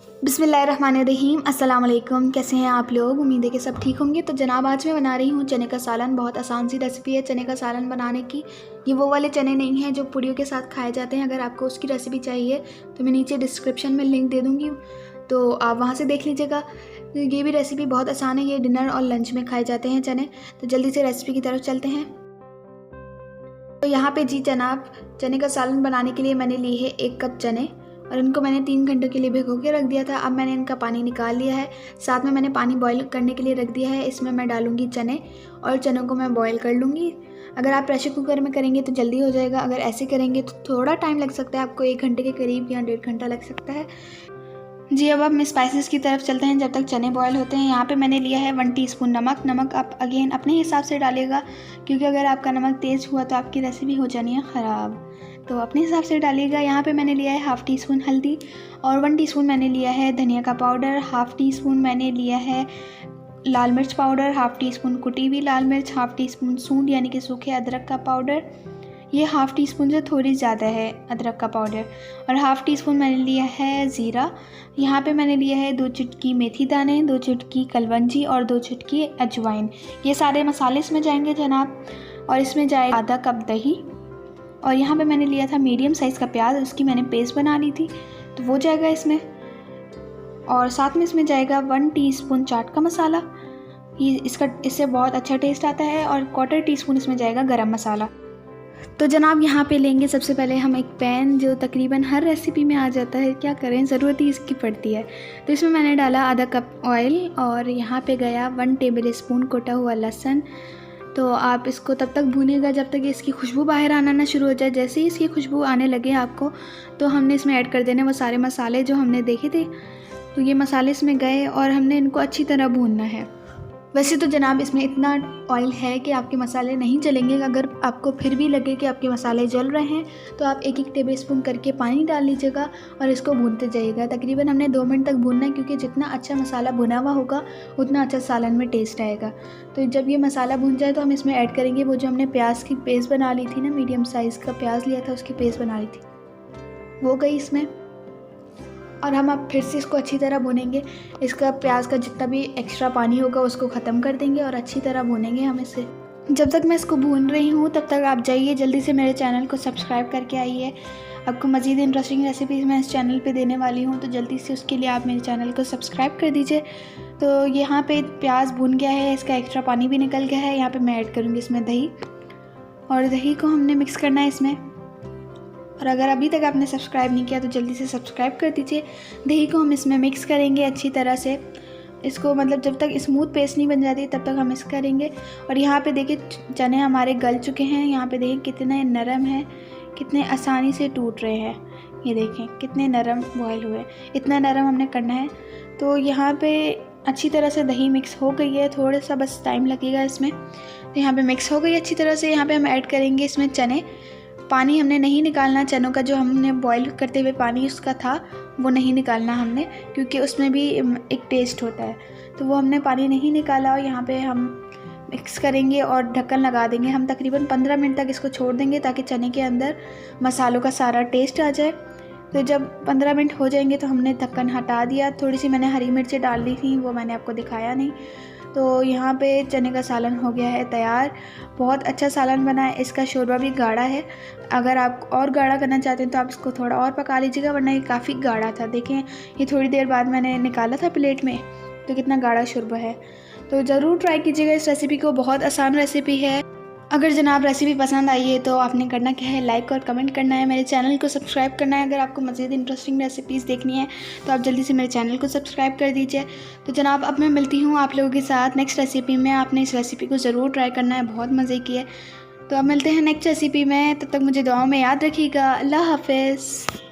बिस्मिल्लाहिर्रहमानिर्रहीम। अस्सलाम वालेकुम। कैसे हैं आप लोग? उम्मीद है कि सब ठीक होंगे। तो जनाब आज मैं बना रही हूँ चने का सालन। बहुत आसान सी रेसिपी है चने का सालन बनाने की। ये वो वाले चने नहीं हैं जो पूड़ियों के साथ खाए जाते हैं। अगर आपको उसकी रेसिपी चाहिए तो मैं नीचे डिस्क्रिप्शन में लिंक दे दूँगी, तो आप वहाँ से देख लीजिएगा। ये भी रेसिपी बहुत आसान है। ये डिनर और लंच में खाए जाते हैं चने। तो जल्दी से रेसिपी की तरफ चलते हैं। तो यहाँ पे जी जनाब, चने का सालन बनाने के लिए मैंने ली है 1 कप चने और इनको मैंने 3 घंटों के लिए भिगो के रख दिया था। अब मैंने इनका पानी निकाल लिया है। साथ में मैंने पानी बॉईल करने के लिए रख दिया है। इसमें मैं डालूंगी चने और चनों को मैं बॉईल कर लूँगी। अगर आप प्रेशर कुकर में करेंगे तो जल्दी हो जाएगा। अगर ऐसे करेंगे तो थोड़ा टाइम लग सकता है आपको, 1 घंटे के करीब या 1.5 घंटा लग सकता है जी। अब हम स्पाइसेस की तरफ चलते हैं जब तक चने बॉयल होते हैं। यहाँ पे मैंने लिया है 1 टीस्पून नमक। नमक आप अगेन अपने हिसाब से डालिएगा, क्योंकि अगर आपका नमक तेज़ हुआ तो आपकी रेसिपी हो जानी है ख़राब, तो अपने हिसाब से डालिएगा। यहाँ पे मैंने लिया है 1/2 टीस्पून हल्दी और 1 टीस्पून मैंने लिया है धनिया का पाउडर। 1/2 टीस्पून मैंने लिया है लाल मिर्च पाउडर। 1/2 टीस्पून कुटी हुई लाल मिर्च। 1/2 टीस्पून सूंड यानी कि सूखे अदरक का पाउडर। ये 1/2 टीस्पून से थोड़ी ज़्यादा है अदरक का पाउडर। और 1/2 टीस्पून मैंने लिया है ज़ीरा। यहाँ पे मैंने लिया है 2 चुटकी मेथी दाने, 2 चुटकी कलवंजी और 2 चुटकी अजवाइन। ये सारे मसाले इसमें जाएंगे जनाब। और इसमें जाए आधा कप दही। और यहाँ पे मैंने लिया था मीडियम साइज़ का प्याज, उसकी मैंने पेस्ट बना ली थी, तो वो जाएगा इसमें। और साथ में इसमें जाएगा 1 टीस्पून चाट का मसाला। इससे बहुत अच्छा टेस्ट आता है। और 1/4 टीस्पून इसमें जाएगा गरम मसाला। तो जनाब यहाँ पे लेंगे सबसे पहले हम एक पैन, जो तकरीबन हर रेसिपी में आ जाता है, क्या करें ज़रूरत ही इसकी पड़ती है। तो इसमें मैंने डाला आधा कप ऑयल और यहाँ पे गया 1 टेबल स्पून कोटा हुआ लहसुन। तो आप इसको तब तक भूनेगा जब तक इसकी खुशबू बाहर आना ना शुरू हो जाए। जैसे ही इसकी खुशबू आने लगे आपको, तो हमने इसमें ऐड कर देने वो सारे मसाले जो हमने देखे थे। तो ये मसाले इसमें गए और हमने इनको अच्छी तरह भूनना है। वैसे तो जनाब इसमें इतना ऑयल है कि आपके मसाले नहीं जलेंगे। अगर आपको फिर भी लगे कि आपके मसाले जल रहे हैं तो आप 1-1 टेबल स्पून करके पानी डाल लीजिएगा और इसको भूनते जाइएगा। तकरीबन हमने 2 मिनट तक भूनना है, क्योंकि जितना अच्छा मसाला भुना हुआ होगा उतना अच्छा सालन में टेस्ट आएगा। तो जब ये मसाला भून जाए तो हम इसमें ऐड करेंगे वो जो हमने प्याज की पेस्ट बना ली थी ना, मीडियम साइज़ का प्याज लिया था उसकी पेस्ट बना ली थी, वो गई इसमें। और हम अब फिर से इसको अच्छी तरह भूनेंगे। इसका प्याज का जितना भी एक्स्ट्रा पानी होगा उसको ख़त्म कर देंगे और अच्छी तरह भूनेंगे हम इसे। जब तक मैं इसको भून रही हूँ तब तक आप जाइए जल्दी से मेरे चैनल को सब्सक्राइब करके आइए। आपको मज़ीद इंटरेस्टिंग रेसिपीज़ मैं इस चैनल पे देने वाली हूँ, तो जल्दी से उसके लिए आप मेरे चैनल को सब्सक्राइब कर दीजिए। तो यहाँ पे प्याज भून गया है, इसका एक्स्ट्रा पानी भी निकल गया है। यहाँ पर मैं ऐड करूँगी इसमें दही, और दही को हमने मिक्स करना है इसमें। और अगर अभी तक आपने सब्सक्राइब नहीं किया तो जल्दी से सब्सक्राइब कर दीजिए। दही को हम इसमें मिक्स करेंगे अच्छी तरह से। इसको मतलब जब तक स्मूथ पेस्ट नहीं बन जाती तब तक हम मिक्स करेंगे। और यहाँ पे देखिए चने हमारे गल चुके हैं। यहाँ पे देखिए कितने नरम हैं, कितने आसानी से टूट रहे हैं। ये देखें कितने नरम बॉयल हुए, इतना नरम हमने करना है। तो यहाँ पे अच्छी तरह से दही मिक्स हो गई है, थोड़ा सा बस टाइम लगेगा इसमें। तो यहाँ पे मिक्स हो गई अच्छी तरह से। यहाँ पे हम ऐड करेंगे इसमें चने। पानी हमने नहीं निकालना, चनों का जो हमने बॉईल करते हुए पानी उसका था वो नहीं निकालना हमने, क्योंकि उसमें भी एक टेस्ट होता है, तो वो हमने पानी नहीं निकाला। और यहाँ पे हम मिक्स करेंगे और ढक्कन लगा देंगे। हम तकरीबन 15 मिनट तक इसको छोड़ देंगे ताकि चने के अंदर मसालों का सारा टेस्ट आ जाए। तो जब 15 मिनट हो जाएंगे तो हमने ढक्कन हटा दिया। थोड़ी सी मैंने हरी मिर्चें डाल दी थी, वो मैंने आपको दिखाया नहीं। तो यहाँ पे चने का सालन हो गया है तैयार। बहुत अच्छा सालन बना है। इसका शोरबा भी गाढ़ा है। अगर आप और गाढ़ा करना चाहते हैं तो आप इसको थोड़ा और पका लीजिएगा, वरना ये काफ़ी गाढ़ा था। देखें ये थोड़ी देर बाद मैंने निकाला था प्लेट में, तो कितना गाढ़ा शोरबा है। तो ज़रूर ट्राई कीजिएगा इस रेसिपी को, बहुत आसान रेसिपी है। अगर जनाब रेसिपी पसंद आई है तो आपने करना क्या है, लाइक और कमेंट करना है, मेरे चैनल को सब्सक्राइब करना है। अगर आपको मज़ीद इंटरेस्टिंग रेसिपीज़ देखनी है तो आप जल्दी से मेरे चैनल को सब्सक्राइब कर दीजिए। तो जनाब अब मैं मिलती हूँ आप लोगों के साथ नेक्स्ट रेसिपी में। आपने इस रेसिपी को ज़रूर ट्राई करना है, बहुत मज़े की है। तो अब मिलते हैं नेक्स्ट रेसिपी में, तब तक मुझे दुआओं में याद रखिएगा। अल्लाह हाफ़िज़।